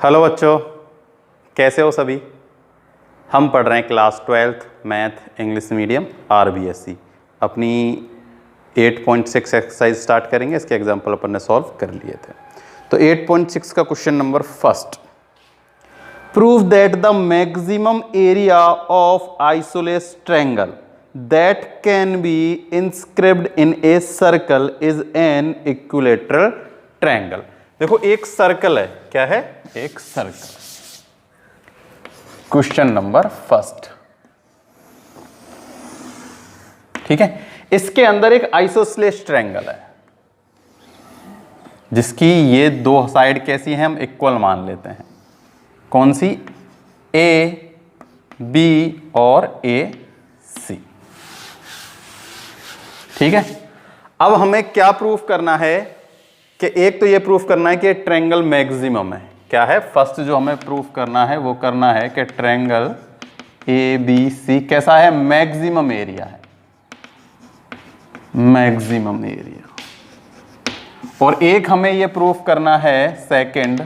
Hello बच्चों, कैसे हो सभी। हम पढ़ रहे हैं class 12th math English medium RBSE। अपनी 8.6 एक्सरसाइज स्टार्ट करेंगे। इसके एग्जाम्पल अपन ने सॉल्व कर लिए थे। तो 8.6 का question number first, prove that the maximum area of isosceles triangle that can be inscribed in a circle is an equilateral triangle. देखो एक सर्कल है, क्या है, एक सर्कल। क्वेश्चन नंबर फर्स्ट, ठीक है। इसके अंदर एक आइसोसेलेस ट्रायंगल है जिसकी ये दो साइड कैसी हैं, हम इक्वल मान लेते हैं। कौन सी, ए बी और ए सी, ठीक है। अब हमें क्या प्रूफ करना है कि एक तो ये प्रूफ करना है कि ट्रायंगल मैक्सिमम है। क्या है, फर्स्ट जो हमें प्रूफ करना है वो करना है कि ट्रायंगल ए बी सी कैसा है, मैक्सिमम एरिया है, मैक्सिमम एरिया। और एक हमें ये प्रूफ करना है सेकंड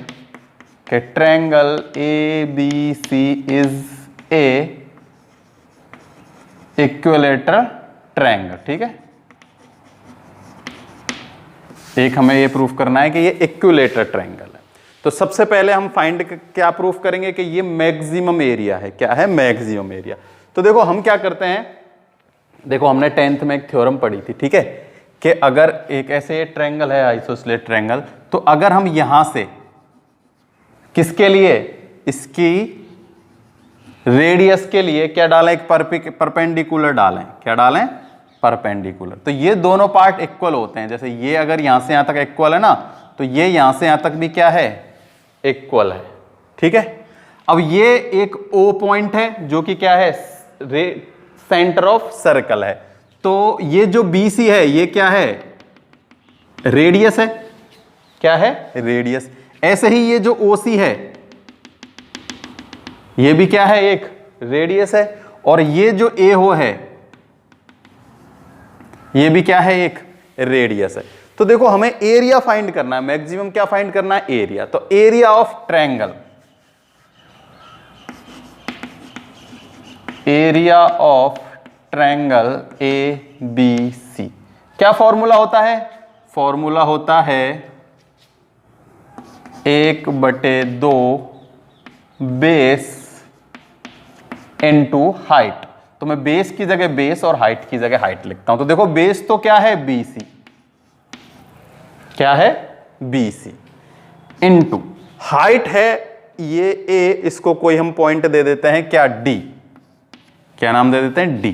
कि triangle A B C is a equilateral triangle, ठीक है। एक हमें ये प्रूफ करना है कि ये इक्विलैटरल ट्रायंगल है। तो सबसे पहले हम फाइंड क्या प्रूफ करेंगे कि ये मैक्सिमम एरिया है। क्या है, मैक्सिमम एरिया। तो देखो हम क्या करते हैं, देखो हमने 10th में एक थ्योरम पढ़ी थी, ठीक है, कि अगर एक ऐसे ट्रायंगल है आइसोसेलेस ट्रायंगल, तो अगर हम यहां से किसके लिए, इसकी रेडियस के लिए क्या डालें, एक परपेंडिकुलर डालें। क्या डालें, परपेंडिकुलर। तो ये दोनों पार्ट इक्वल होते हैं। जैसे ये अगर यहां से यहां तक इक्वल है ना, तो ये यहां से यहां तक भी क्या है, इक्वल है, ठीक है। अब ये एक O पॉइंट है जो कि क्या है, सेंटर ऑफ सर्कल है। तो ये जो BC है ये क्या है, रेडियस है। क्या है, रेडियस। ऐसे ही ये जो OC है ये भी क्या है, एक रेडियस है। और ये जो AO है ये भी क्या है, एक रेडियस है। तो देखो हमें एरिया फाइंड करना है, मैक्सिमम क्या फाइंड करना है, एरिया। तो area of triangle, area of triangle ABC, क्या फॉर्मूला होता है, फॉर्मूला होता है 1/2 बेस इनटू हाइट। तो मैं बेस की जगह बेस और हाइट की जगह हाइट लिखता हूं। तो देखो बेस तो क्या है, BC, क्या है, BC, इनटू हाइट है ये A, इसको कोई हम पॉइंट दे देते हैं क्या, D। क्या नाम दे देते हैं, D।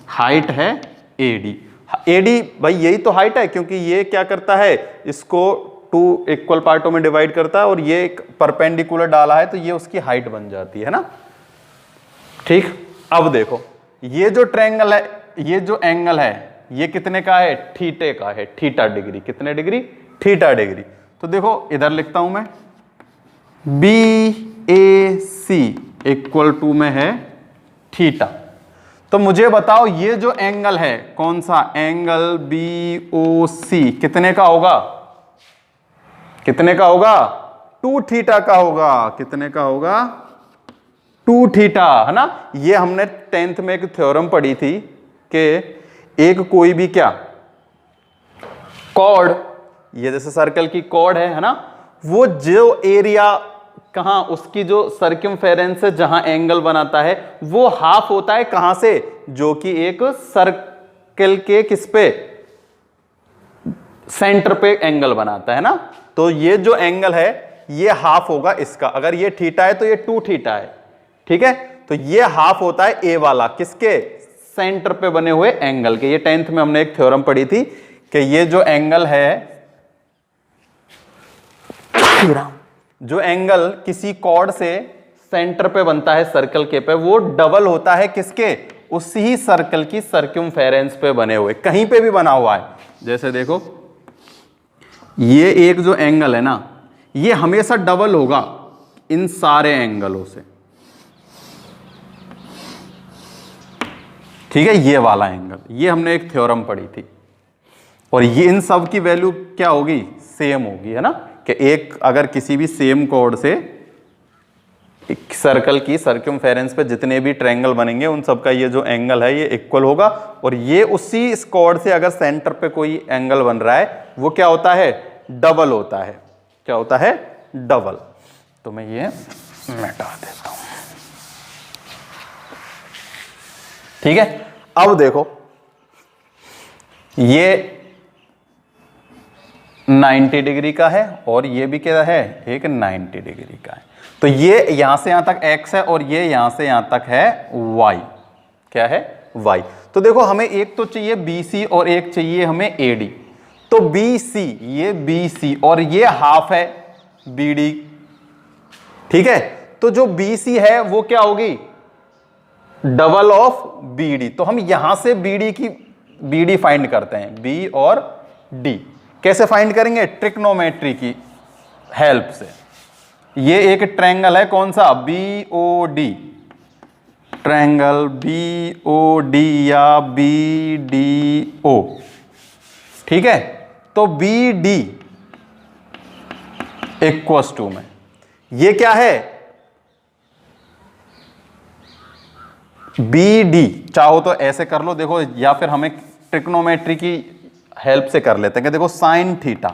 हाइट है AD। AD भाई यही तो हाइट है, क्योंकि ये क्या करता है, इसको 2 इक्वल पार्टों में डिवाइड करता है और ये एक परपेंडिकुलर डाला है तो ये उसकी हाइट बन जाती है ना, ठीक। अब देखो ये जो ट्रायंगल है, ये जो एंगल है ये कितने का है, थीटे का है, थीटा डिग्री। कितने डिग्री, थीटा डिग्री। तो देखो इधर लिखता हूं मैं, BAC इक्वल टू में है थीटा। तो मुझे बताओ ये जो एंगल है कौन सा, एंगल BOC कितने का होगा, कितने का होगा, 2 थीटा का होगा। कितने का होगा, 2 थीटा, है ना। ये हमने 10th में एक थ्योरम पढ़ी थी कि एक कोई भी क्या कॉर्ड, ये जैसे सर्कल की कॉर्ड है ना, वो जो एरिया कहां, उसकी जो सर्कमफेरेंस है जहां एंगल बनाता है वो हाफ होता है कहां से, जो कि एक सर्कल के किस पे, सेंटर पे एंगल बनाता है ना। तो ये जो एंगल है ये हाफ होगा इसका। अगर ये थीटा है तो ये 2 थीटा है, ठीक है। तो ये हाफ होता है A वाला, किसके, सेंटर पे बने हुए एंगल के। ये 10th में हमने एक थ्योरम पढ़ी थी कि ये जो एंगल है, जो एंगल किसी कॉर्ड से सेंटर पे बनता है सर्कल के पे, वो डबल होता है किसके, उसी ही सर्कल की सर्कमफेरेंस पे बने हुए, कहीं पे भी बना हुआ है। जैसे देखो ये एक जो एंगल है ना, ये हमेशा डबल होगा इन सारे एंगलों से, ठीक है। ये वाला एंगल, ये हमने एक थ्योरम पढ़ी थी। और ये इन सब की वैल्यू क्या होगी, सेम होगी, है ना। कि एक अगर किसी भी सेम कोड से एक सर्कल की सर्कमफेरेंस पे जितने भी ट्रायंगल बनेंगे उन सबका ये जो एंगल है ये इक्वल होगा, और ये उसी इस कोड से अगर सेंटर पे कोई एंगल बन रहा है वो क्या होता है, डबल होता है। क्या होता है, डबल। तो मैं ये मिटा देता हूं, ठीक है। अब देखो ये 90 डिग्री का है और ये भी क्या है, एक 90 डिग्री का है। तो ये यहां से यहां तक x है और ये यहां से यहां तक है y। क्या है, y। तो देखो हमें एक तो चाहिए BC और एक चाहिए हमें AD। तो BC, ये BC और ये हाफ है BD, ठीक है। तो जो BC है वो क्या होगी, डबल ऑफ BD। तो हम यहां से BD फाइंड करते हैं, B और D। कैसे फाइंड करेंगे, ट्रिग्नोमेट्री की हेल्प से। ये एक ट्रायंगल है, कौन सा, BOD, ट्रायंगल BOD या BDO, ठीक है। तो BD इक्वल्स टू में ये क्या है, BD। चाहो तो ऐसे कर लो, देखो, या फिर हमें ट्रिग्नोमेट्री की हेल्प से कर लेते हैं कि देखो साइन थीटा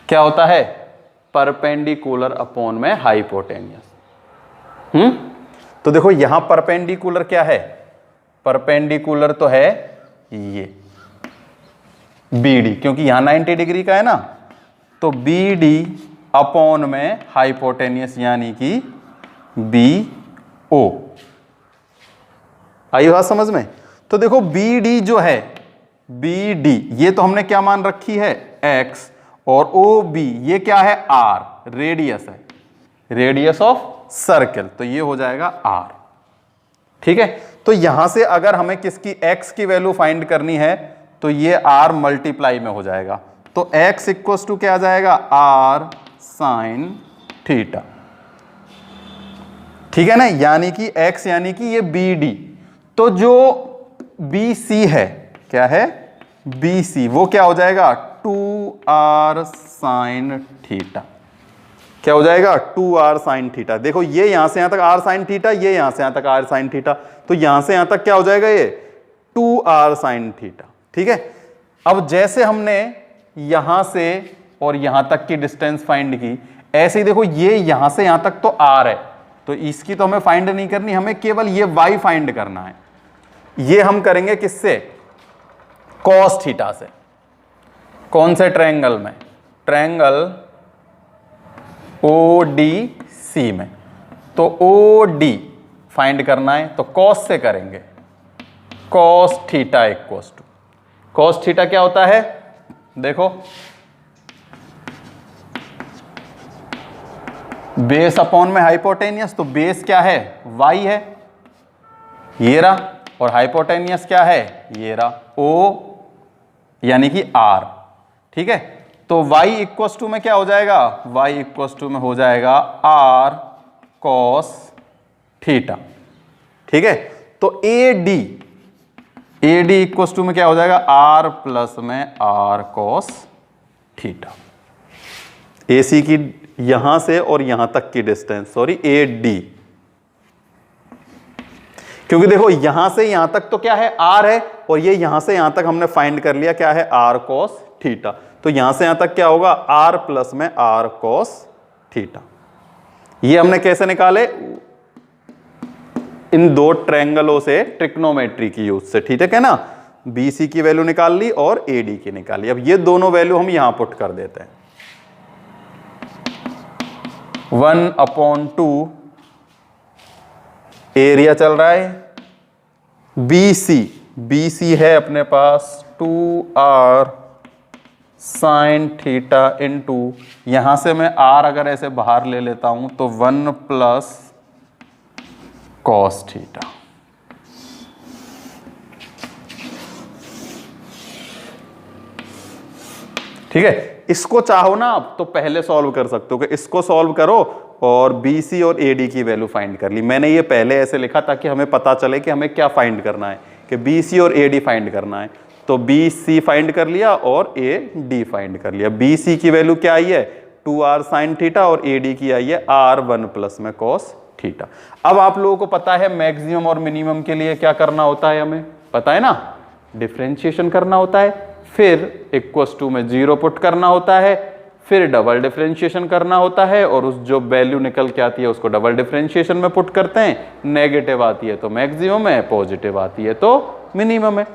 क्या होता है, परपेंडिकुलर अपॉन में हाइपोटेन्यूस। तो देखो यहां परपेंडिकुलर क्या है, परपेंडिकुलर तो है ये BD, क्योंकि यहां 90 डिग्री का है ना। तो BD अपॉन में हाइपोटेन्यूस यानी कि BO। आई बात समझ में। तो देखो BD जो है, BD ये तो हमने क्या मान रखी है, x, और OB ये क्या है, R, रेडियस है, रेडियस ऑफ सर्कल। तो ये हो जाएगा R, ठीक है। तो यहां से अगर हमें किसकी, x की वैल्यू फाइंड करनी है तो ये R मल्टीप्लाई में हो जाएगा। तो x इक्वल्स टू क्या आ जाएगा, R साइन थीटा, ठीक है ना। यानी कि x यानी कि ये BD। तो जो BC है, क्या है, BC, वो क्या हो जाएगा, 2R साइन थीटा। क्या हो जाएगा, 2R साइन थीटा। देखो ये यहां से यहां तक R साइन थीटा, ये यहां से यहां तक R साइन थीटा, तो यहां से यहां तक क्या हो जाएगा, ये 2R साइन थीटा, ठीक है। अब जैसे हमने यहां से और यहां तक की डिस्टेंस फाइंड की, ऐसे ही देखो ये यहां से यहां तक तो R है, तो इसकी तो हमें फाइंड नहीं करनी, हमें केवल ये Y फाइंड करना है। ये हम करेंगे किससे, कॉस थीटा से। कौन से ट्रायंगल में, ट्रायंगल ODC में। तो OD फाइंड करना है तो कॉस से करेंगे, cos theta equals to, cos theta क्या होता है, देखो बेस अपॉन में हाइपोटेनियस। तो बेस क्या है, Y है, ये रहा, और हाइपोटेनियस क्या है, ये रहा, O यानी कि R, ठीक है। तो y इक्वल्स टू में क्या हो जाएगा, y इक्वल्स टू में हो जाएगा R cos थीटा, ठीक है। तो AD इक्वल्स टू में क्या हो जाएगा, R प्लस में R cos थीटा। AC की यहां से और यहां तक की डिस्टेंस, सॉरी AD, क्योंकि देखो यहां से यहां तक तो क्या है, R है, और ये यहां से यहां तक हमने फाइंड कर लिया क्या है, R cos थीटा। तो यहां से यहां तक क्या होगा, R प्लस में R cos थीटा। ये हमने कैसे निकाले, इन दो ट्रायंगलों से ट्रिग्नोमेट्री की यूज से, ठीक है ना। BC की वैल्यू निकाल ली और AD की निकाली। अब ये दोनों वैल्यू हम यहां पुट कर देते हैं, 1/2 एरिया चल रहा है, BC है अपने पास 2R साइन थीटा इंटू, यहां से मैं R अगर ऐसे बाहर ले लेता हूं तो 1 प्लस कॉस थीटा। ठीक है, इसको चाहो ना आप तो पहले सॉल्व कर सकते हो कि इसको सॉल्व करो और BC और AD की वैल्यू फाइंड कर ली। मैंने ये पहले ऐसे लिखा ताकि हमें पता चले कि हमें क्या फाइंड करना है, कि BC और AD फाइंड करना है। तो बी सी फाइंड कर लिया और ए डी फाइंड कर लिया। बी सी की वैल्यू क्या आई है 2r sin थीटा और ए डी की आई है r1 प्लस में cos थीटा। अब आप लोगों को पता है मैक्सिमम और मिनिमम के लिए क्या करना होता है, हमें पता है ना, डिफरेंशिएशन करना होता है, फिर इक्वल्स टू में 0 पुट करना होता है, फिर डबल डिफरेंशिएशन करना होता है और उस जो वैल्यू निकल के आती है उसको डबल डिफरेंशिएशन में पुट करते हैं। नेगेटिव आती है तो मैक्सिमम है, पॉजिटिव आती है तो मिनिमम है।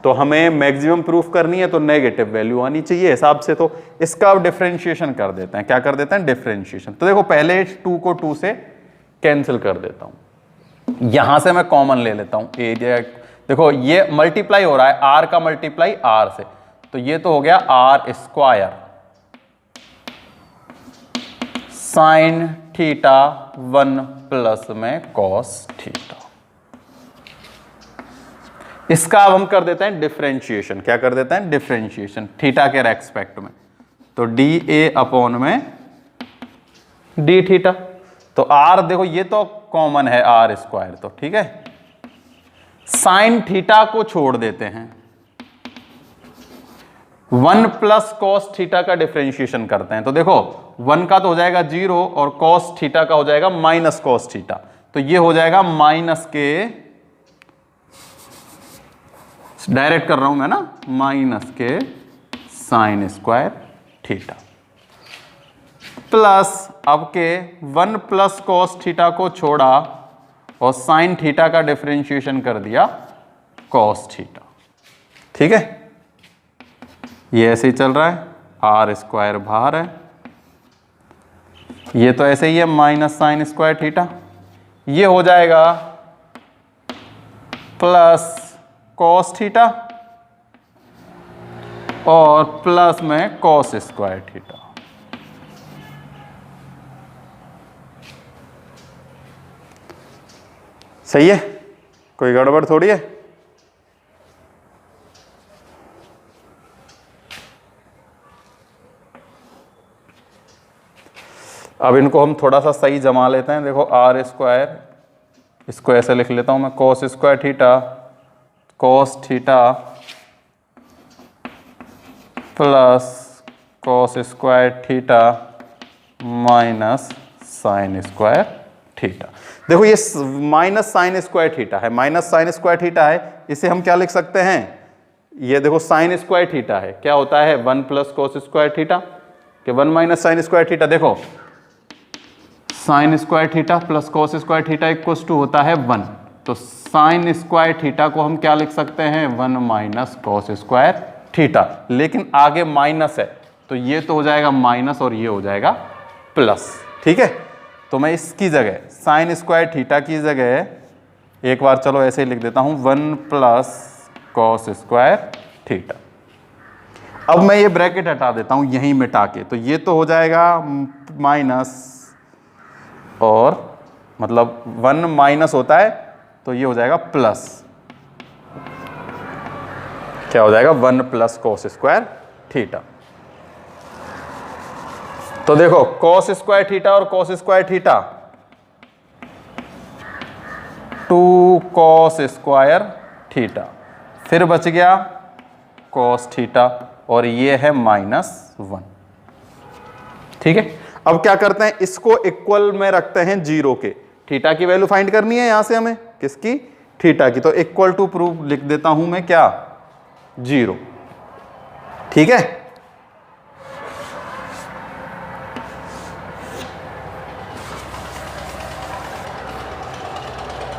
तो हमें मैक्सिमम प्रूफ करनी है तो नेगेटिव वैल्यू आनी चाहिए हिसाब से, तो इसका अब डिफरेंशिएशन कर देते हैं। क्या कर देते हैं, डिफरेंशिएशन। तो देखो पहले 2 को 2 से कैंसिल कर देता हूं, यहां से मैं कॉमन ले लेता हूं एरिया। देखो ये मल्टीप्लाई हो रहा है, आर का मल्टीप्लाई आर से, तो ये तो हो गया R square sine theta 1 plus में कॉस थीटा। इसका अब हम कर देते हैं डिफरेंशिएशन। क्या कर देते हैं, डिफरेंशिएशन थीटा के रेस्पेक्ट में, तो डी ए अपॉन में डी थीटा। तो आर देखो ये तो कॉमन है आर स्क्वायर, तो ठीक है। साइन थीटा को छोड़ देते हैं, 1 प्लस कॉस थीटा का डिफरेंशिएशन करते हैं। तो देखो 1 का तो हो जाएगा 0 और कॉस थीटा का हो जाएगा माइनस कॉस थीटा, तो ये हो जाएगा माइनस के, डायरेक्ट कर रहा हूं मैं ना, माइनस के साइन स्क्वायर थीटा प्लस अब के 1 प्लस कॉस थीटा को छोड़ा और साइन थीटा का डिफरेंशिएशन कर दिया कॉस थीटा। ठीक है, ये ऐसे ही चल रहा है, आर स्क्वायर बाहर है, ये तो ऐसे ही है माइनस साइन स्क्वायर थीटा, ये हो जाएगा प्लस कॉस थीटा और प्लस में कॉस स्क्वायर थीटा। सही है, कोई गड़बड़ थोड़ी है। अब इनको हम थोड़ा सा सही जमा लेते हैं। देखो आर स्क्वायर, इसको ऐसे लिख लेता हूं मैं, cos square theta cos theta plus cos square theta minus sine square theta. देखो ये माइनस साइन स्क्वायर थीटा है, माइनस साइन स्क्वायर थीटा है, इसे हम क्या लिख सकते हैं, ये देखो साइन स्क्वायर थीटा है, क्या होता है 1 प्लस कॉस स्क्वायर थीटा के 1 माइनस साइन स्क्वायर थीटा। देखो sine square theta plus cos square theta equals to होता है 1, तो साइन स्क्वायर थीटा को हम क्या लिख सकते हैं 1 माइनस कॉस स्क्वायर थीटा, लेकिन आगे माइनस है तो ये तो हो जाएगा माइनस और ये हो जाएगा प्लस। ठीक है, तो मैं इसकी जगह साइन स्क्वायर थीटा की जगह एक बार चलो ऐसे ही लिख देता हूं 1 प्लस कॉस स्क्वायर थीटा। अब मैं ये ब्रैकेट हटा देता हूं यहीं मिटा के, तो ये तो हो जाएगा माइनस और मतलब 1 माइनस होता है तो ये हो जाएगा प्लस, क्या हो जाएगा 1 प्लस कॉस स्क्वायर थीटा। तो देखो कॉस स्क्वायर थीटा और cos square theta 2 cos square theta, फिर बच गया कॉस थीटा और ये है -1। ठीक है, अब क्या करते हैं, इसको इक्वल में रखते हैं 0 के। थीटा की वैल्यू फाइंड करनी है यहां से हमें, किसकी, थीटा की, तो इक्वल टू प्रूफ लिख देता हूं मैं क्या 0। ठीक है,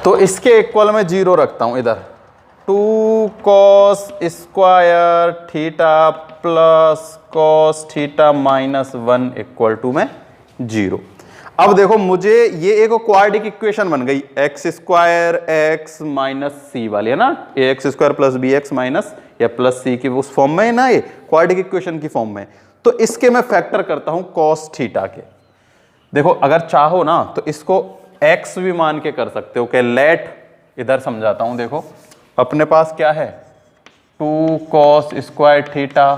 तो इसके इक्वल में 0 रखता हूं इधर, 2 cos square theta plus cos theta -1 equal to में 0। अब देखो मुझे ये एक क्वाड्रेटिक इक्वेशन बन गई, x square x minus c वाली है ना, a x square plus b x minus या प्लस सी की उस फॉर्म में है ना, ये क्वाड्रेटिक इक्वेशन की फॉर्म में। तो इसके मैं फैक्टर करता हूं कॉस थीटा के। देखो अगर चाहो ना तो इसको एक्स भी मान के कर सकते हो, कि लेट इधर समझाता हूं। देखो अपने पास क्या है 2 cos square theta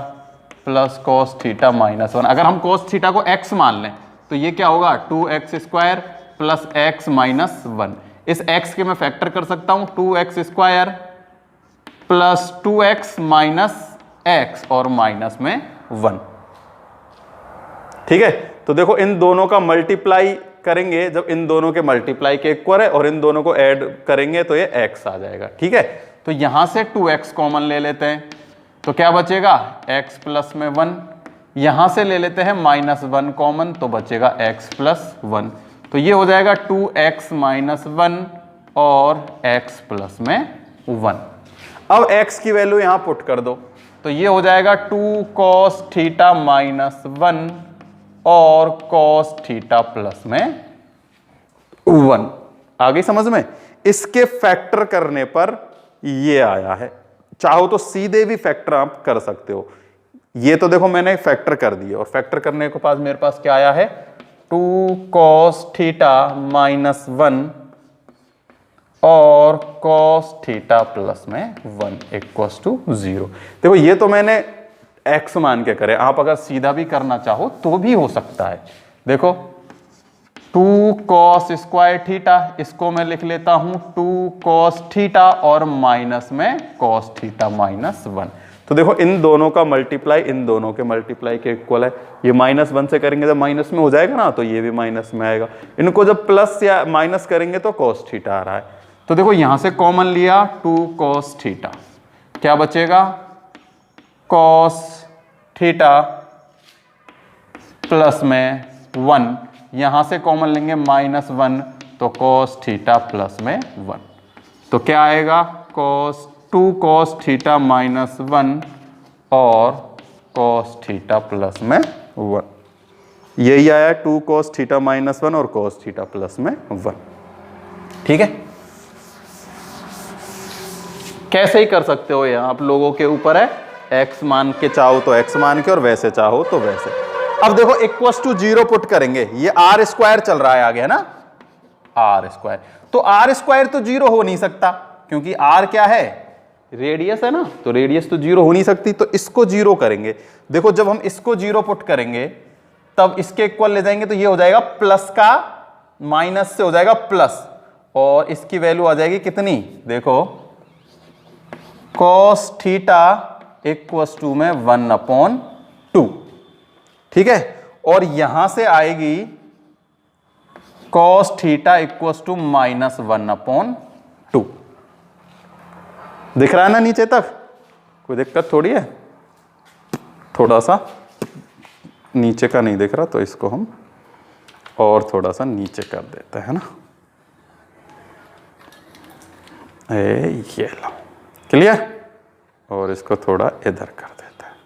plus cos theta -1। अगर हम कॉस थीटा को एक्स मान लें तो ये क्या होगा 2x स्क्वायर प्लस x -1। इस x के मैं फैक्टर कर सकता हूं 2x square plus 2x minus x और माइनस में 1। ठीक है, तो देखो इन दोनों का मल्टीप्लाई करेंगे, जब इन दोनों के मल्टीप्लाई के इक्वल है और इन दोनों को ऐड करेंगे तो ये x आ जाएगा। ठीक है, तो यहां से 2x कॉमन ले लेते हैं तो क्या बचेगा x प्लस में 1, यहां से ले लेते हैं माइनस 1 कॉमन तो बचेगा x प्लस 1, तो ये हो जाएगा 2x माइनस 1 और x प्लस में 1। अब x की वैल्यू यहां पुट कर दो तो ये हो जाएगा 2 cos थीटा माइनस 1 और cos थीटा प्लस में 1। आ गई समझ में? इसके फैक्टर करने पर ये आया है, चाहो तो सीधे भी फैक्टर आप कर सकते हो। ये तो देखो मैंने फैक्टर कर दिया और फैक्टर करने के पास मेरे पास क्या आया है 2 cos थीटा माइनस 1 और cos थीटा प्लस में 1 इक्वल्स टू 0। देखो ये तो मैंने x मान के करे, आप अगर सीधा भी करना चाहो तो भी हो सकता है। देखो 2 cos स्क्वायर थीटा, इसको मैं लिख लेता हूं 2 cos थीटा और माइनस में cos थीटा माइनस 1। तो देखो इन दोनों का मल्टीप्लाई इन दोनों के मल्टीप्लाई के इक्वल है। ये माइनस 1 से करेंगे जब माइनस में हो जाएगा ना तो ये भी माइनस में आएगा, इनको जब प्लस या माइनस करेंगे तो cos थीटा आ रहा है। तो देखो यहां से कॉमन लिया 2 cos थीटा, क्या बचेगा cos थीटा प्लस में 1, यहां से कॉमन लेंगे माइनस 1 तो cos थीटा प्लस में 1, तो क्या आएगा 2 cos थीटा माइनस 1 और cos थीटा प्लस में 1। यही आया 2 cos थीटा माइनस 1 और cos थीटा प्लस में 1। ठीक है, कैसे ही कर सकते हो, यहां आप लोगों के ऊपर है, x मान के चाहो तो x मान के और वैसे चाहो तो वैसे। अब देखो इक्वल्स टू 0 पुट करेंगे, ये r स्क्वायर चल रहा है आगे, है ना r स्क्वायर, तो r स्क्वायर तो 0 हो नहीं सकता क्योंकि r क्या है रेडियस है ना, तो रेडियस तो 0 हो नहीं सकती, तो इसको 0 करेंगे। देखो जब हम इसको 0 पुट करेंगे तब इसके इक्वल ले जाएंगे तो ये हो जाएगा प्लस का माइनस से हो जाएगा प्लस और इसकी वैल्यू आ जाएगी कितनी, देखो cos थीटा इक्वल्स टू में 1/2। ठीक है, और यहां से आएगी cos theta equals to minus 1/2। दिख रहा है ना नीचे तक, कोई दिक्कत थोड़ी है, थोड़ा सा नीचे का नहीं दिख रहा तो इसको हम और थोड़ा सा नीचे कर देते हैं ना, ये लो क्लियर, और इसको थोड़ा इधर कर देते हैं।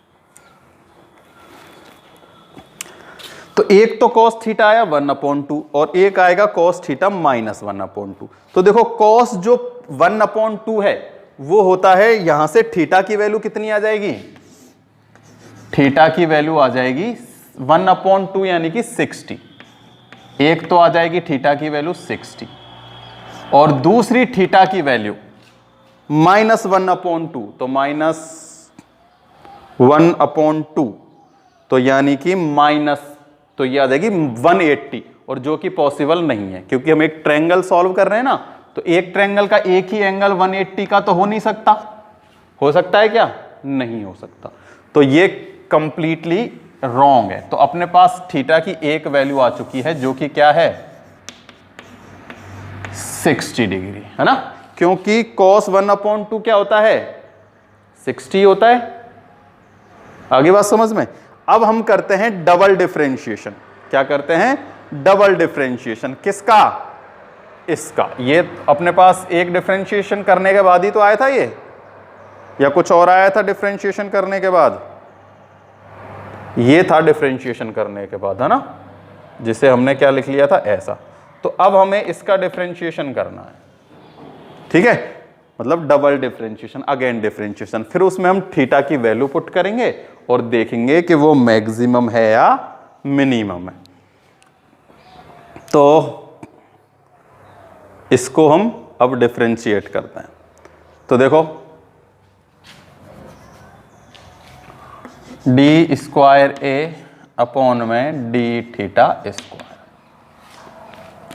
तो एक तो cos थीटा आया 1/2 और एक आएगा cos थीटा माइनस 1/2। तो देखो cos जो 1/2 है वो होता है, यहां से थीटा की वैल्यू कितनी आ जाएगी, थीटा की वैल्यू आ जाएगी 1/2 यानी कि 60। एक तो आ जाएगी थीटा की वैल्यू 60 और दूसरी थीटा की वैल्यू माइनस 1/2, तो माइनस 1/2 तो यानी कि माइनस, तो ये आ जाएगी 180, और जो कि पॉसिबल नहीं है क्योंकि हम एक ट्रायंगल सॉल्व कर रहे हैं ना, तो एक ट्रायंगल का एक ही एंगल 180 का तो हो नहीं सकता। हो सकता है क्या, नहीं हो सकता, तो ये कंप्लीटली रॉन्ग है। तो अपने पास थीटा की एक वैल्यू आ चुकी है जो कि क्या है 60 डिग्री, है ना, क्योंकि cos 1/2 क्या होता है 60 होता है। आगे बात समझ में। अब हम करते हैं डबल डिफरेंशिएशन। क्या करते हैं, डबल डिफरेंशिएशन। किसका, इसका। ये अपने पास एक डिफरेंशिएशन करने के बाद ही तो आया था ये, या कुछ और आया था डिफरेंशिएशन करने के बाद, ये था डिफरेंशिएशन करने के बाद, है ना, जिसे हमने क्या लिख लिया था ऐसा। तो अब हमें इसका डिफरेंशिएशन करना है, ठीक है, मतलब डबल डिफरेंशिएशन, अगेन डिफरेंशिएशन। फिर उसमें हम थीटा की वैल्यू पुट करेंगे और देखेंगे कि वो मैक्सिमम है या मिनिमम है। तो इसको हम अब डिफरेंशिएट करते हैं। तो देखो डी स्क्वायर ए अपॉन में D theta square,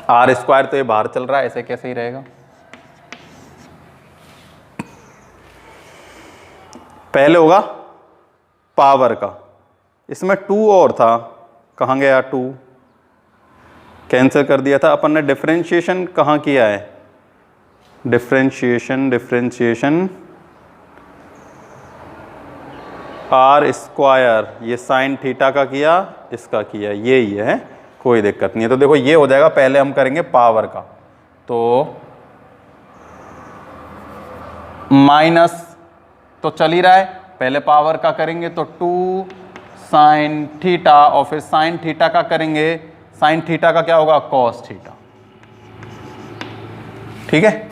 R square तो ये बाहर चल रहा है, ऐसे कैसे ही रहेगा। पहले होगा पावर का, इसमें 2 और था, कहाँ गया 2, कैंसिल कर दिया था अपन ने। डिफरेंशिएशन कहाँ किया है, डिफरेंशिएशन आर स्क्वायर, ये साइन थीटा का किया, इसका किया, ये ही है, कोई दिक्कत नहीं है। तो देखो ये हो जाएगा, पहले हम करेंगे पावर का, तो माइनस तो चल ही रहा है, पहले पावर का करेंगे तो 2 साइन थीटा, और फिर साइन थीटा का करेंगे, साइन थीटा का क्या होगा, कॉस थीटा। ठीक है,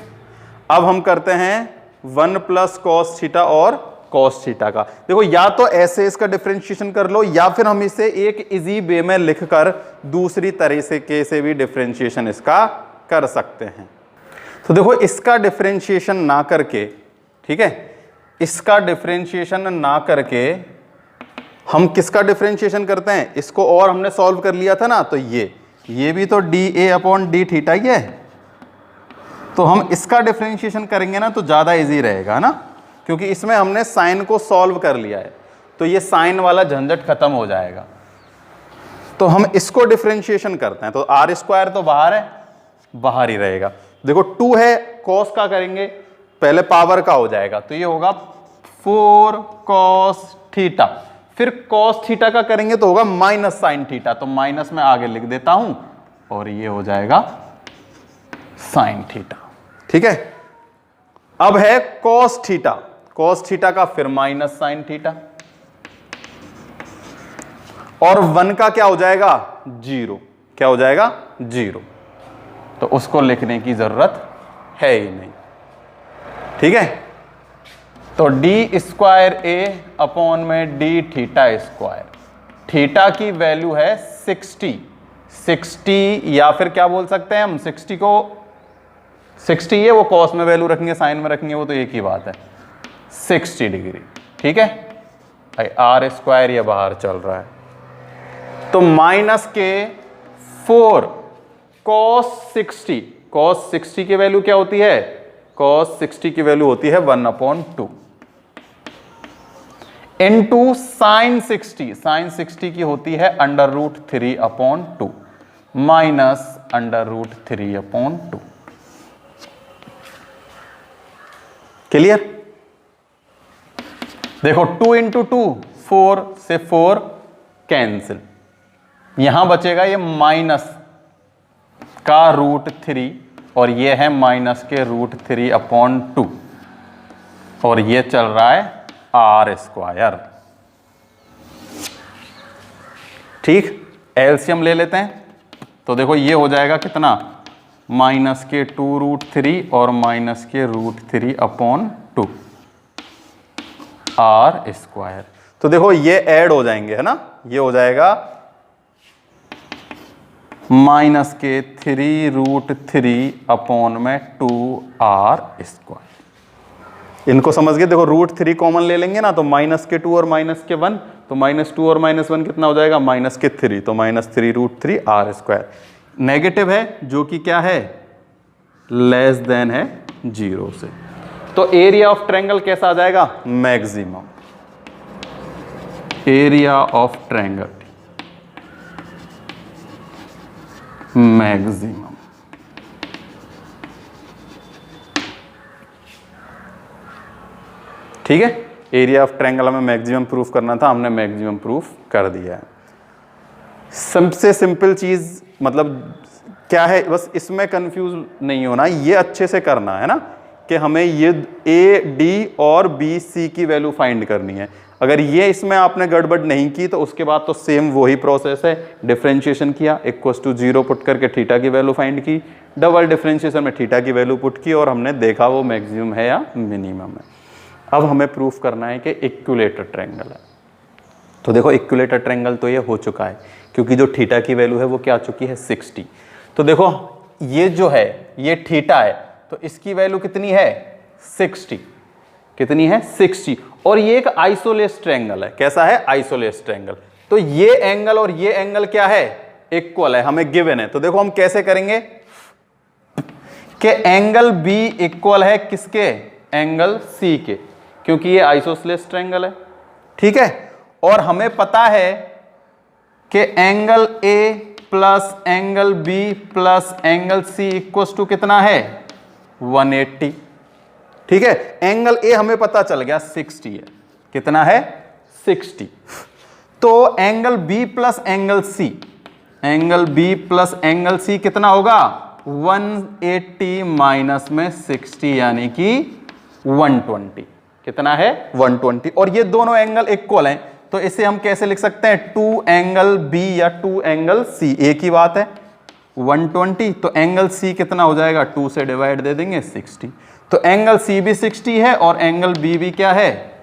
अब हम करते हैं 1 प्लस कॉस थीटा और कॉस थीटा का। देखो या तो ऐसे इसका डिफरेंशिएशन कर लो, या फिर हम इसे एक इजी वे में लिखकर दूसरी तरीके से भी डिफरेंशिएशन इसका कर सकते हैं। तो देखो इसका डिफरेंशिएशन ना करके, ठीक है, इसका डिफरेंशिएशन ना करके हम किसका डिफरेंशिएशन करते हैं, इसको और हमने सॉल्व कर लिया था ना, तो ये भी तो d a upon d theta ही है, तो हम इसका डिफरेंशिएशन करेंगे ना तो ज़्यादा इजी रहेगा ना, क्योंकि इसमें हमने साइन को सॉल्व कर लिया है, तो ये साइन वाला झंझट खत्म हो जाएगा। तो हम इसको डिफरेंशिएशन करते हैं, तो आर स्क्वायर तो बाहर है, बाहर ही रहेगा। देखो 2 है, कॉस का करेंगे, पहले पावर का हो जाएगा, तो ये होगा 4 कॉस थीटा, फिर कॉस थीटा का करेंगे तो होगा माइनस साइन थीटा, तो माइनस में आगे लिख देता हूं, और ये हो जाएगा साइन थीटा। ठीक है, अब है कॉस थीटा, कॉस थीटा का फिर माइनस साइन थीटा, और 1 का क्या हो जाएगा, 0, क्या हो जाएगा 0, तो उसको लिखने की जरूरत है ही नहीं। ठीक है, तो डी स्क्वायर ए अपॉन में डी थीटा स्क्वायर, थीटा की वैल्यू है 60, या फिर क्या बोल सकते हैं हम, 60 को 60 है, वो कॉस में वैल्यू रखेंगे, साइन में रखेंगे, वो तो एक ही बात है, 60 डिग्री। ठीक है, भाई आर स्क्वायर ये बाहर चल रहा है, तो माइनस के 4 कॉस 60, कॉस 60 की वैल्यू क्या होती है, कॉस 60 की वैल्यू होती है 1/2 इनटू साइन 60, साइन 60 की होती है √3/2 माइनस √3/2। क्लियर? देखो 2 × 2 4 से 4 कैंसिल, यहां बचेगा ये माइनस का √3, और ये है माइनस के √3/2, और ये चल रहा है आर स्क्वायर। ठीक, एलसीएम ले लेते हैं, तो देखो ये हो जाएगा कितना, माइनस के 2√3 और माइनस के √3/2 आर स्क्वायर। तो देखो ये ऐड हो जाएंगे, है ना, ये हो जाएगा माइनस के 3√3/2 आर स्क्वायर। इनको समझ गए? देखो √3 कॉमन ले लेंगे ना, तो माइनस के 2 और माइनस के 1, तो -2 और -1 कितना हो जाएगा, -3, तो -3√3 आर स्क्वायर। नेगेटिव है जो कि क्या है, लेस देन है 0 से, तो एरिया ऑफ ट्रायंगल कैसा आ जाएगा, maximum, area of triangle maximum. ठीक है, एरिया ऑफ ट्रायंगल हमें मैक्सिमम प्रूफ करना था, हमने मैक्सिमम प्रूफ कर दिया है। सबसे सिंपल चीज मतलब क्या है, बस इसमें कंफ्यूज नहीं होना, ये अच्छे से करना है ना, कि हमें ये ए डी और बी सी की वैल्यू फाइंड करनी है। अगर ये इसमें आपने गड़बड़ नहीं की तो उसके बाद तो सेम वही प्रोसेस है, डिफरेंशिएशन किया, =0 पुट करके थीटा की वैल्यू फाइंड की, डबल डिफरेंशिएशन में थीटा की वैल्यू पुट की, और हमने देखा वो मैक्सिमम है या मिनिमम है। अब हमें प्रूफ करना है कि इक्विलेटर ट्रायंगल है। तो देखो इक्विलेटर ट्रायंगल तो ये हो चुका है, क्योंकि जो थीटा की वैल्यू है वो क्या आ चुकी है, 60। तो देखो ये जो है ये थीटा है, तो इसकी वैल्यू कितनी है, 60, कितनी है, 60, और ये एक आइसोलेस ट्रायंगल है। कैसा है, आइसोलेस ट्रायंगल। तो ये एंगल और ये एंगल क्या है, इक्वल है, हमें गिवन है। तो देखो हम कैसे करेंगे कि एंगल बी इक्वल है किसके, एंगल सी के। क्योंकि ये आइसोसेलेस ट्रायंगल है, ठीक है। और हमें पता है कि angle A plus angle B plus angle C equal to कितना है 180, ठीक है। एंगल ए हमें पता चल गया 60 है, कितना है 60। तो angle B plus angle C, angle B plus angle C कितना होगा 180 माइनस में 60 यानी कि 120, कितना है 120। और ये दोनों एंगल इक्वल हैं, तो इसे हम कैसे लिख सकते हैं 2 एंगल बी या 2 एंगल सी, एक ही बात है 120। तो एंगल सी कितना हो जाएगा 2 से डिवाइड दे देंगे 60। तो एंगल सी भी 60 है और एंगल बी भी क्या है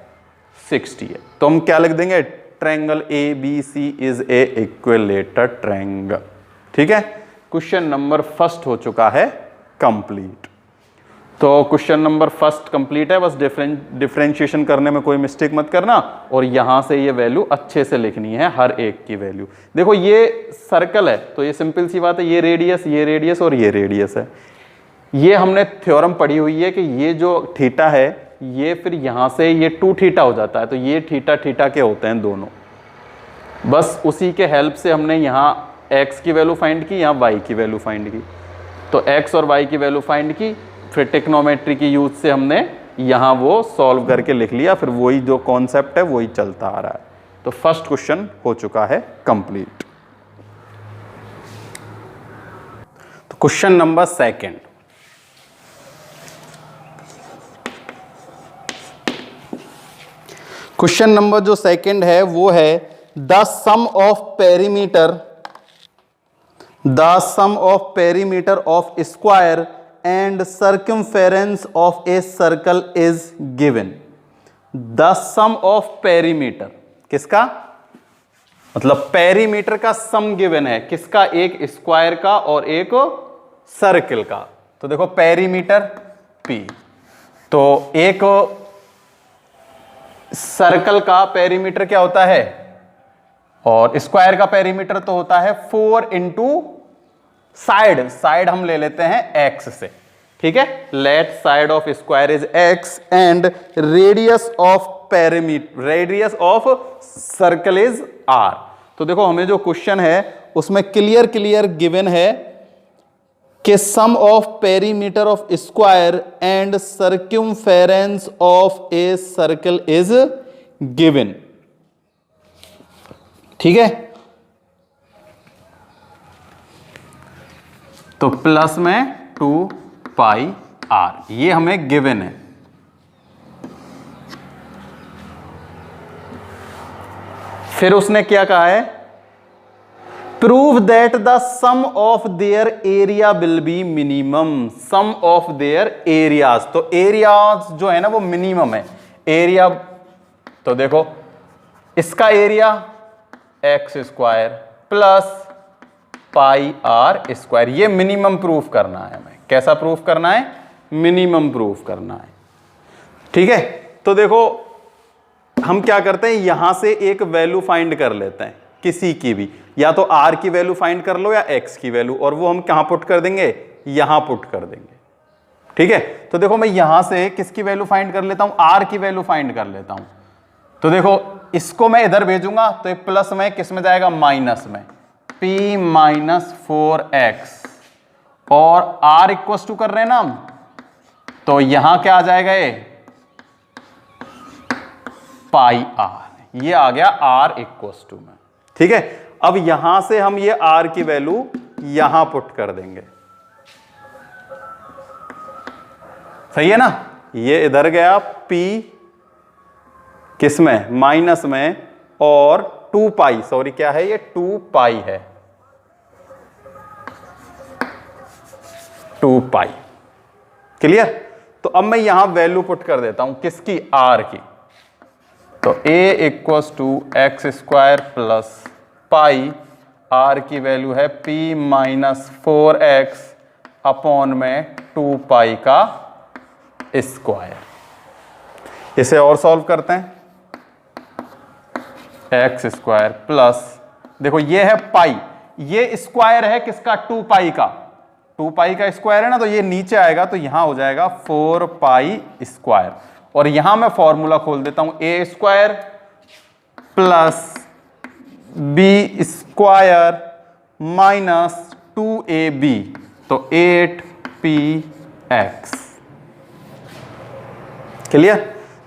60 है। तो हम क्या लिख देंगे triangle A B C is a equilateral triangle, ठीक है। क्वेश्चन नंबर फर्स्ट हो चुका है कंप्लीट। तो क्वेश्चन नंबर फर्स्ट कंप्लीट है, बस डिफरेंशिएशन करने में कोई मिस्टेक मत करना और यहां से ये वैल्यू अच्छे से लिखनी है, हर एक की वैल्यू। देखो ये सर्कल है तो ये सिंपल सी बात है, ये रेडियस और ये रेडियस है। ये हमने थ्योरम पढ़ी हुई है कि ये जो थीटा है ये फिर यहां से ये 2 थीटा हो जाता है, तो ये थीटा थीटा के होते हैं दोनों। बस उसी के हेल्प से हमने यहाँ x की वैल्यू फाइंड की, यहाँ y की वैल्यू फाइंड की। तो x और y की वैल्यू फाइंड की, फिर टेक्नोमेट्री की यूज से हमने यहाँ वो सॉल्व करके लिख लिया, फिर वही जो कॉन्सेप्ट है वही चलता आ रहा है। तो फर्स्ट क्वेश्चन हो चुका है कंप्लीट। तो question number second, question number जो सेकंड है वो है the sum of perimeter of square and circumference of a circle is given. The sum of perimeter किसका, मतलब पेरीमीटर का सम गिवन है, किसका, एक स्क्वायर का और एक सर्कल का। तो देखो पेरीमीटर P, तो एक सर्कल का पेरीमीटर क्या होता है और स्क्वायर का पेरीमीटर तो होता है 4 इंटू साइड हम ले लेते हैं x से, ठीक है। Let side of square is x and radius of circle is r। तो देखो हमें जो क्वेश्चन है उसमें क्लियर गिवन है कि sum of perimeter of square and circumference of a circle is given, ठीक है। तो प्लस में 2 पाई r, ये हमें गिवन है। फिर उसने क्या कहा है, prove that the sum of their area will be minimum. Sum of their areas, तो एरियाज जो है ना वो मिनिमम है। एरिया तो देखो इसका area X square plus pi R square, ये मिनिमम प्रूफ करना है हमें। कैसा प्रूफ करना है, मिनिमम प्रूफ करना है, ठीक है। तो देखो हम क्या करते हैं, यहां से एक वैल्यू फाइंड कर लेते हैं किसी की भी, या तो r की वैल्यू फाइंड कर लो या x की वैल्यू, और वो हम कहां पुट कर देंगे, यहां पुट कर देंगे, ठीक है। तो देखो मैं यहां से किसकी वैल्यू फाइंड कर लेता हूं, r की वैल्यू फाइंड कर लेता हूं। तो देखो इसको मैं इधर भेजूंगा तो ये प्लस में किस में जाएगा, माइनस में, p माइनस 4x, और r इक्वल टू कर रहे हैं ना हम, तो यहां क्या आ जाएगा, ये पाई r, ये आ गया r इक्वल टू में, ठीक है। अब यहां से हम ये r की वैल्यू यहां पुट कर देंगे, सही है ना। ये इधर गया p किस में, माइनस में, और 2 पाई, सॉरी क्या है ये 2 पाई है, 2 पाई, क्लियर। तो अब मैं यहां वैल्यू पुट कर देता हूं किसकी, r की। तो a equals to X square plus pi, r की वैल्यू है p माइनस 4x अपॉन में 2 पाई का स्क्वायर। इसे और सॉल्व करते हैं, एक्स स्क्वायर प्लस, देखो ये है पाई, ये स्क्वायर है किसका, 2 पाई का, 2 पाई का स्क्वायर है ना, तो ये नीचे आएगा तो यहां हो जाएगा 4 पाई स्क्वायर, और यहां मैं फॉर्मूला खोल देता हूं, a square plus b square minus 2ab, तो 8px। क्लियर?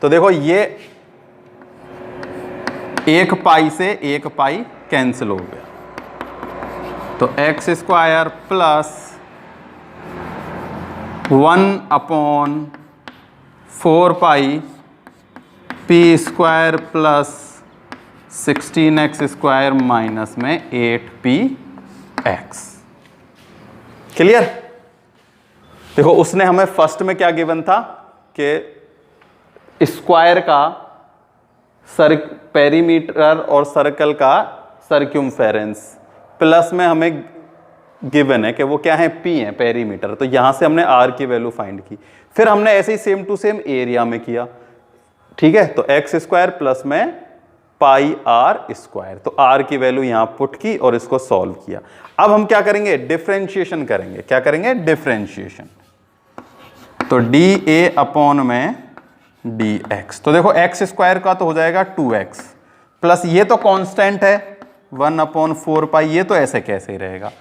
तो देखो ये एक पाई से एक पाई कैंसिल हो गया, तो x square plus 1/4 pi p square plus 16x square minus में 8px। क्लियर? देखो उसने हमें फर्स्ट में क्या गिवन था कि स्क्वायर का पेरीमीटर और सर्कल का सर्क्यूमफेरेंस, प्लस में हमें गिवन है कि वो क्या है, पी है पेरीमीटर, तो यहां से हमने आर की वैल्यू फाइंड की। फिर हमने ऐसे ही सेम टू सेम एरिया में किया, ठीक है, तो एक्स स्क्वायर प्लस में पाई आर स्क्वायर, तो आर की वैल्यू यहां पुट की और इसको सॉल्व किया। अब हम क्या करेंगे, डिफरेंशिएशन करेंगे। क्या करेंगे, डिफरेंशिएशन। तो डी ए अपॉन में डी एक्स, तो देखो एक्स स्क्वायर का तो हो जाएगा 2x प्लस ये तो कांस्टेंट है 1/4 पाई, ये तो ऐसे कैसे ही रहेगा।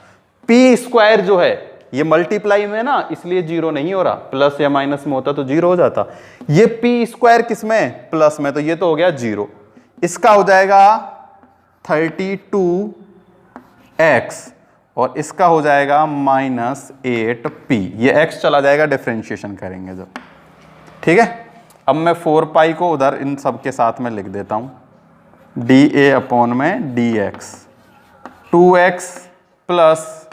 पी स्क्वायर जो है ये मल्टीप्लाई में ना, इसलिए जीरो नहीं हो रहा, प्लस या माइनस में होता तो जीरो हो जाता। ये पी स्क्वायर किस में, प्लस में, तो ये तो हो गया जीरो। इसका हो जाएगा 32x और इसका हो जाएगा -8p, ये x चला जाएगा डिफरेंशिएशन करेंगे जब, ठीक है। अब मैं 4 पाई को उधर इन सब के साथ में लिख देता हूं, डी ए अपॉन में D x, 2x plus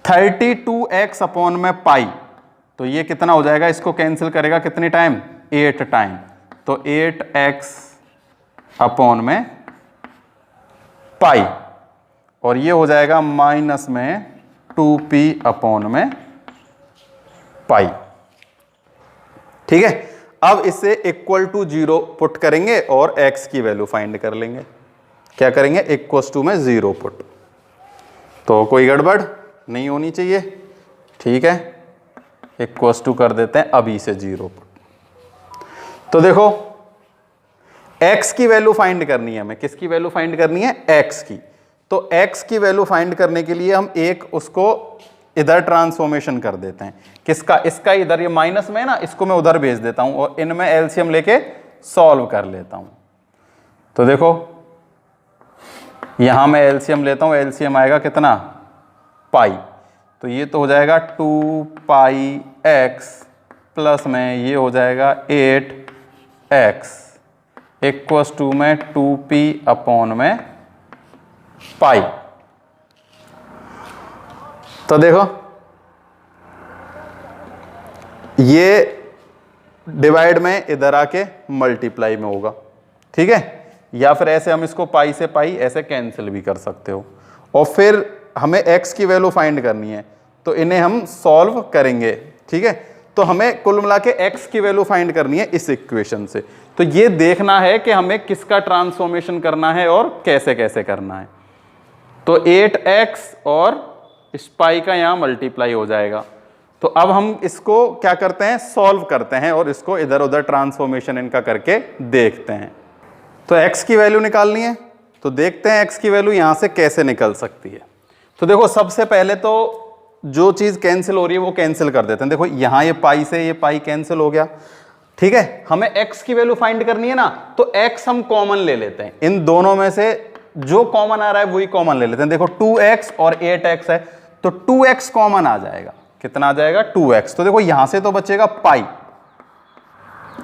32x upon में पाई, तो ये कितना हो जाएगा, इसको कैंसिल करेगा कितने टाइम, 8 टाइम, तो 8x अपॉन में पाई, और ये हो जाएगा माइनस में 2p अपॉन में पाई, ठीक है। अब इसे इक्वल टू 0 पुट करेंगे और x की वैल्यू फाइंड कर लेंगे। क्या करेंगे, इक्वल्स टू में 0 पुट, तो कोई गड़बड़ नहीं होनी चाहिए, ठीक है। इक्वल्स टू कर देते हैं अभी से 0 पुट। तो देखो x की वैल्यू फाइंड करनी है हमें, किसकी वैल्यू फाइंड करनी है, x की। तो x की वैल्यू फाइंड करने के लिए हम एक उसको इधर ट्रांसफॉर्मेशन कर देते हैं, किसका, इसका इधर, ये माइनस में है ना, इसको मैं उधर भेज देता हूं और इनमें एलसीएम लेके सॉल्व कर लेता हूं। तो देखो यहां मैं एलसीएम लेता हूं, एलसीएम आएगा कितना, पाई, तो ये तो हो जाएगा 2πx प्लस में ये हो जाएगा 8x इक्वल्स टू में 2p अपॉन में पाई। तो देखो ये डिवाइड में इधर आके मल्टीप्लाई में होगा, ठीक है, या फिर ऐसे हम इसको पाई से पाई ऐसे कैंसिल भी कर सकते हो। और फिर हमें x की वैल्यू फाइंड करनी है, तो इन्हें हम सॉल्व करेंगे, ठीक है। तो हमें कुल मिला के x की वैल्यू फाइंड करनी है इस इक्वेशन से। तो ये देखना है कि हमें किसका ट्रांसफॉर्मेशन करना है और कैसे कैसे करना है। तो 8x और इस पाई का यहां मल्टीप्लाई हो जाएगा। तो अब हम इसको क्या करते हैं, सॉल्व करते हैं और इसको इधर उधर ट्रांसफॉर्मेशन इनका करके देखते हैं। तो x की वैल्यू निकालनी है, तो देखते हैं x की वैल्यू यहां से कैसे निकल सकती है। तो देखो सबसे पहले तो जो चीज कैंसिल हो रही है वो कैंसिल कर देते हैं। देखो यहां ये पाई से ये पाई कैंसिल हो गया, ठीक है। हमें x की वैल्यू फाइंड करनी है ना, तो x हम कॉमन ले लेते हैं, इन दोनों में से जो कॉमन आ रहा है वही कॉमन ले लेते हैं। देखो 2x और 8x है, तो 2x कॉमन आ जाएगा, कितना आ जाएगा, 2x। तो देखो यहां से तो बचेगा पाई,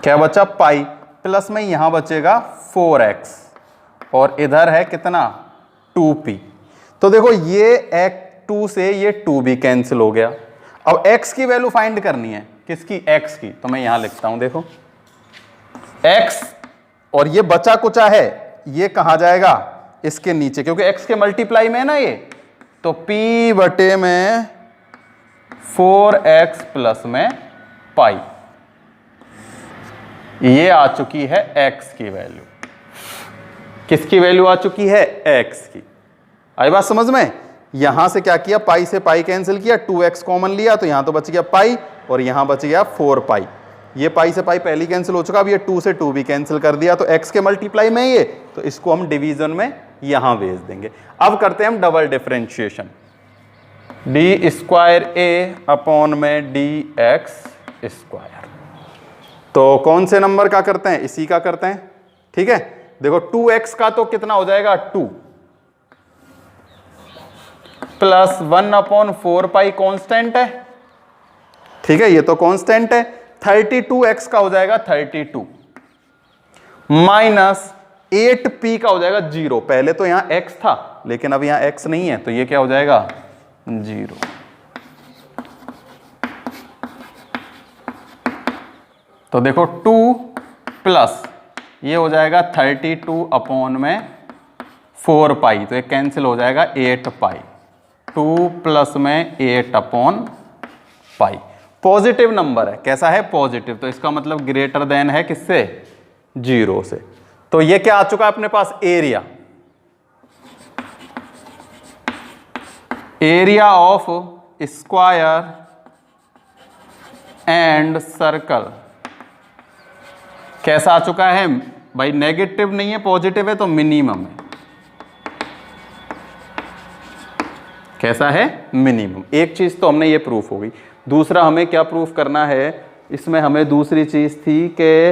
क्या बचा, पाई, प्लस में यहां बचेगा 4x और इधर है कितना, 2p। तो देखो ये 2 से ये 2 भी कैंसिल हो गया। अब x की वैल्यू फाइंड करनी है, किसकी, x की, तो मैं यहां लिखता हूं, देखो x और ये बचा कुचा है, ये कहां जाएगा, इसके नीचे, क्योंकि x के मल्टीप्लाई में है ना ये, तो p बटे में 4x प्लस में पाई, ये आ चुकी है x की वैल्यू। किसकी वैल्यू आ चुकी है, x की। आई बात समझ में। यहां से क्या किया, पाई से पाई कैंसिल किया, 2x कॉमन लिया, तो यहां तो बच गया पाई और यहां बच गया 4 पाई। ये पाई से पाई पहली कैंसिल हो चुका, अब ये 2 से 2 भी कैंसिल कर दिया, तो x के मल्टीप्लाई में ये, तो इसको हम डिवीजन में यहां भेज देंगे। अब करते हैं हम double differentiation, D square A upon में डी एक्स स्क्वायर। तो कौन से नंबर का करते हैं, इसी का करते हैं। ठीक है, देखो 2x का तो कितना हो जाएगा 2 प्लस 1/4 पाई कांस्टेंट है। ठीक है, ये तो कांस्टेंट है। 32x का हो जाएगा 32 माइनस 8p का हो जाएगा 0। पहले तो यहां x था लेकिन अब यहां x नहीं है, तो ये क्या हो जाएगा 0। तो देखो 2 प्लस ये हो जाएगा 32 अपॉन में 4 पाई, तो ये कैंसिल हो जाएगा 8 पाई। 2 प्लस में 8 अपॉन पाई। पॉजिटिव नंबर है, कैसा है पॉजिटिव, तो इसका मतलब ग्रेटर देन है किससे 0 से। तो ये क्या आ चुका है अपने पास area, area of square and circle कैसा आ चुका है भाई, नेगेटिव नहीं है पॉजिटिव है तो मिनिमम है। कैसा है मिनिमम। एक चीज तो हमने ये प्रूफ हो गई। दूसरा हमें क्या प्रूफ करना है, इसमें हमें दूसरी चीज थी कि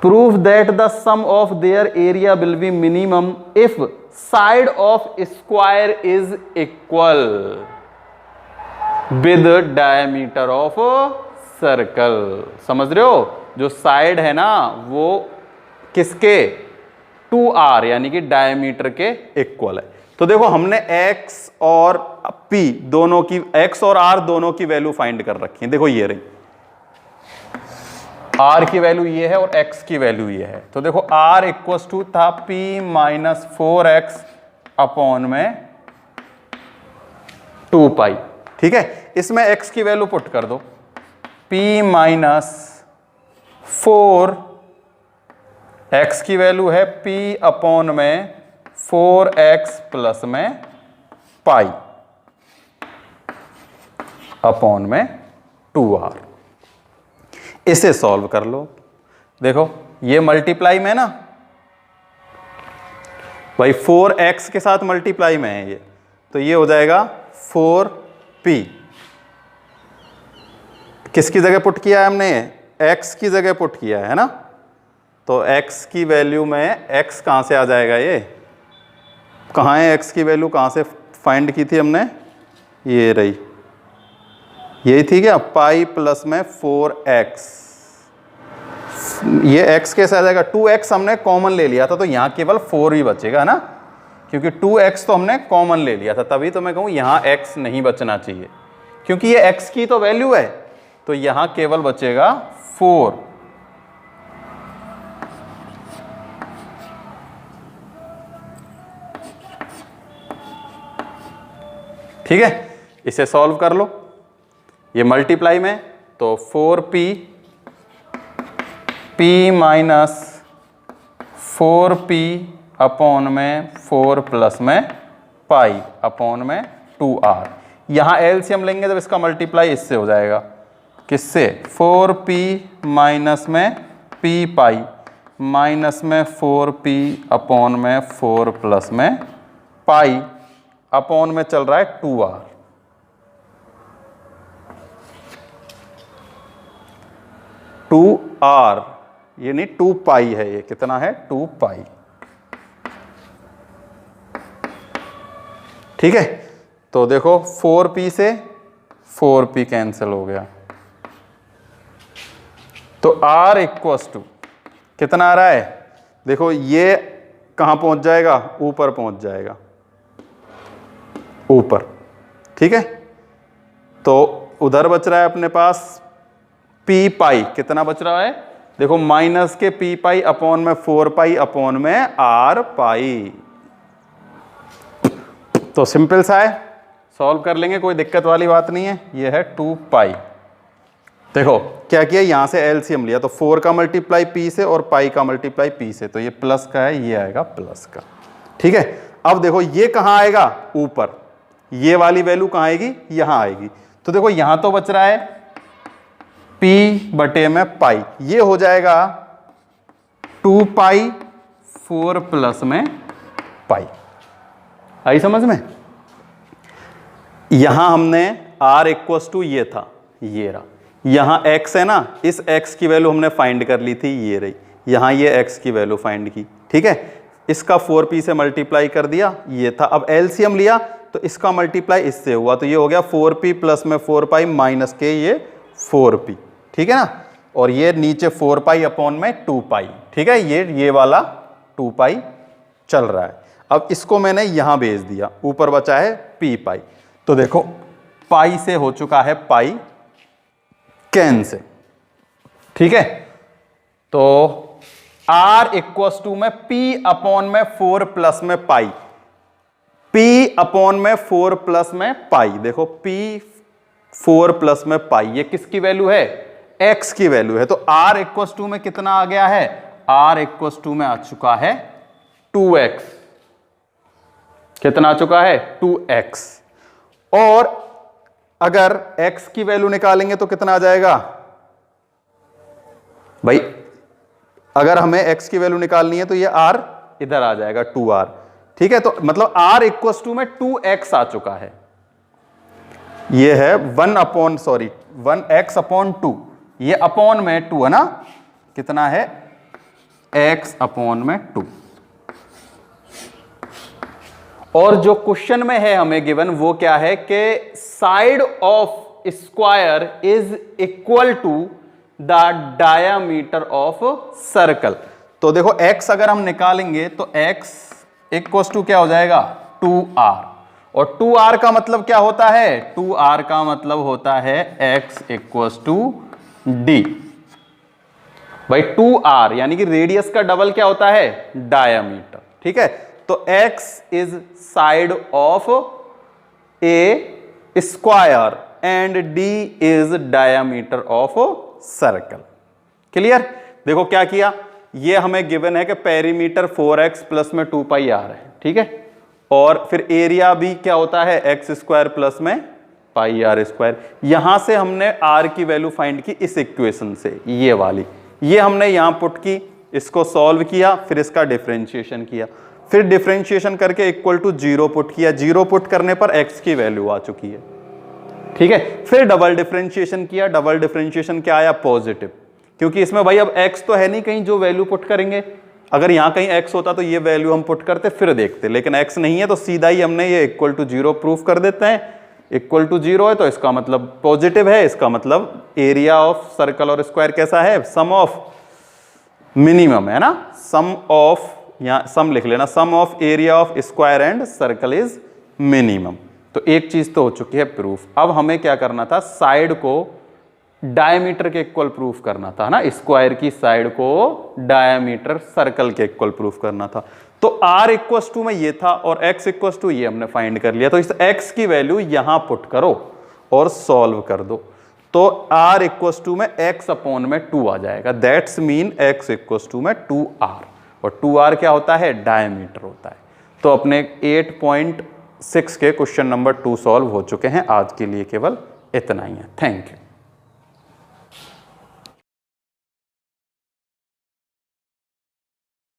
proof that the sum of their area will be minimum if side of square is equal with diameter of circle. समझ रहे हो, जो साइड है ना वो किसके 2r यानी कि डायमीटर के इक्वल है। तो देखो हमने x और p दोनों की, x और r दोनों की वैल्यू फाइंड कर रखी है। देखो ये रही, r की वैल्यू ये है और x की वैल्यू ये है। तो देखो r इक्वल्स टू था p माइनस 4x अपॉन में 2 पाई। ठीक है, इसमें x की वैल्यू पुट कर दो, p माइनस 4, x की वैल्यू है p अपॉन में 4x प्लस में पाई अपॉन में 2r। इसे सॉल्व कर लो। देखो ये मल्टीप्लाई में ना भाई 4x के साथ मल्टीप्लाई में है ये, तो ये हो जाएगा 4p। किसकी जगह पुट किया है हमने, x की जगह पुट किया है ना, तो x की वैल्यू में x कहां से आ जाएगा, ये कहां है x की वैल्यू, कहां से फाइंड की थी हमने, ये रही, यही थी क्या, पाई प्लस में 4x। ये x कैसे आ जाएगा, 2x हमने कॉमन ले लिया था तो यहां केवल 4 ही बचेगा ना, क्योंकि 2x तो हमने कॉमन ले लिया था, तभी तो मैं कहूं यहां x नहीं बचना चाहिए, क्योंकि ये x की तो वैल्यू है, तो यहां केवल बचेगा 4। ठीक है, इसे सॉल्व कर लो। ये मल्टीप्लाई में तो 4p p minus 4p upon में 4 प्लस में पाई अपॉन में 2r। यहां एलसीएम लेंगे जब इसका मल्टीप्लाई इससे हो जाएगा, किससे, 4p माइनस में p पाई माइनस में 4p अपॉन में 4 प्लस में पाई अपॉन में चल रहा है 2r। ये नहीं 2 पाई है, ये कितना है 2 पाई। ठीक है, तो देखो 4p से 4p कैंसिल हो गया, तो r इक्वल्स टू कितना आ रहा है, देखो ये कहां पहुंच जाएगा, ऊपर पहुंच जाएगा, ऊपर। ठीक है, तो उधर बच रहा है अपने पास p पाई, कितना बच रहा है, देखो माइनस के p पाई अपॉन में 4 पाई अपॉन में r पाई। तो सिंपल सा है, सॉल्व कर लेंगे, कोई दिक्कत वाली बात नहीं है। ये है 2 पाई। देखो क्या किया, यहां से एलसीएम लिया, तो 4 का मल्टीप्लाई p से और पाई का मल्टीप्लाई p से, तो ये प्लस का है, ये आएगा प्लस का। ठीक है, अब देखो ये कहां आएगा, ऊपर, ये वाली वैल्यू कहां आएगी, यहां आएगी। तो देखो यहां तो बच रहा है p बटे में पाई, ये हो जाएगा 2 पाई 4 प्लस में पाई। आई समझ में? यहां हमने r इक्वल टू ये था, ये रहा, यहां x है ना, इस x की वैल्यू हमने फाइंड कर ली थी, ये रही, यहां ये x की वैल्यू फाइंड की, ठीक है। इसका 4p से मल्टीप्लाई कर दिया, ये था। अब एलसीएम लिया तो इसका मल्टीप्लाई इससे हुआ, तो ये हो गया 4p प्लस में 4 पाई माइनस के ये 4p, ठीक है ना। और ये नीचे 4 पाई अपॉन में 2 पाई, ठीक है, ये वाला 2 पाई चल रहा है। अब इसको मैंने यहां भेज दिया, ऊपर बचा है p पाई, तो देखो पाई से हो चुका है पाई कैंसिल, ठीक है। तो r इक्वल टू में p अपॉन में 4 प्लस में पाई, p अपॉन में 4 प्लस में पाई, देखो p 4 प्लस में पाई, ये किसकी वैल्यू है? x की वैल्यू है। तो r इक्वल टू में कितना आ गया है? r इक्वल टू में आ चुका है 2x। कितना आ चुका है? 2x। और अगर x की वैल्यू निकालेंगे तो कितना आ जाएगा भाई? अगर हमें x की वैल्यू निकालनी है तो ये r इधर आ जाएगा 2r, ठीक है। तो मतलब r इक्वल टू में 2x आ चुका है, ये है 1x अपॉन 2, ये अपॉन में 2 है ना, कितना है? x अपॉन में 2। और जो क्वेश्चन में है हमें गिवन वो क्या है कि side of square is equal to the diameter of circle. तो देखो x अगर हम निकालेंगे तो x इक्वल टू क्या हो जाएगा? 2r। और 2r का मतलब क्या होता है? 2r का मतलब होता है x इक्वल टू d भाई। 2r यानी कि रेडियस का डबल क्या होता है? डायामीटर, ठीक है। तो x is side of A square and d is diameter of circle. Clear? देखो क्या किया, ये हमें गिवन है कि पेरीमीटर 4x प्लस में 2 पाई r है, ठीक है। और फिर एरिया भी क्या होता है? x स्क्वायर प्लस में पाई r स्क्वायर। यहां से हमने r की वैल्यू फाइंड की इस इक्वेशन से, ये वाली, ये हमने यहां पुट की, इसको सॉल्व किया, फिर इसका डिफरेंशिएशन किया, फिर डिफरेंशिएशन करके इक्वल टू 0 पुट किया। 0 पुट करने पर x की वैल्यू आ चुकी है, ठीक है। फिर डबल डिफरेंशिएशन किया, डबल डिफरेंशिएशन क्या आया? पॉजिटिव, क्योंकि इसमें भाई अब x तो है नहीं कहीं जो वैल्यू पुट करेंगे। अगर यहां कहीं x होता तो ये वैल्यू हम पुट करते फिर देखते, लेकिन x नहीं है तो सीधा ही हमने ये इक्वल टू 0 प्रूफ कर देते हैं। इक्वल टू 0 है तो इसका मतलब पॉजिटिव है, इसका मतलब एरिया ऑफ सर्कल और स्क्वायर कैसा है? सम ऑफ मिनिमम है ना, सम ऑफ, यहां सम लिख लेना, sum of area of square and circle is minimum. तो एक चीज तो हो चुकी है प्रूफ। अब हमें क्या करना था? साइड को डायमीटर के इक्वल प्रूफ करना था ना, स्क्वायर की साइड को डायमीटर सर्कल के इक्वल प्रूफ करना था। तो r इक्वल टू में ये था और x इक्वल टू ये हमने फाइंड कर लिया। तो इस x की वैल्यू यहां पुट करो और सॉल्व कर दो, तो r इक्वल टू में x अपॉन में 2 आ जाएगा। That's mean x equal to में 2r, और 2r क्या होता है? डायमीटर होता है। तो अपने 8.6 के क्वेश्चन नंबर 2 सॉल्व हो चुके हैं। आज के लिए केवल इतना ही है। Thank you.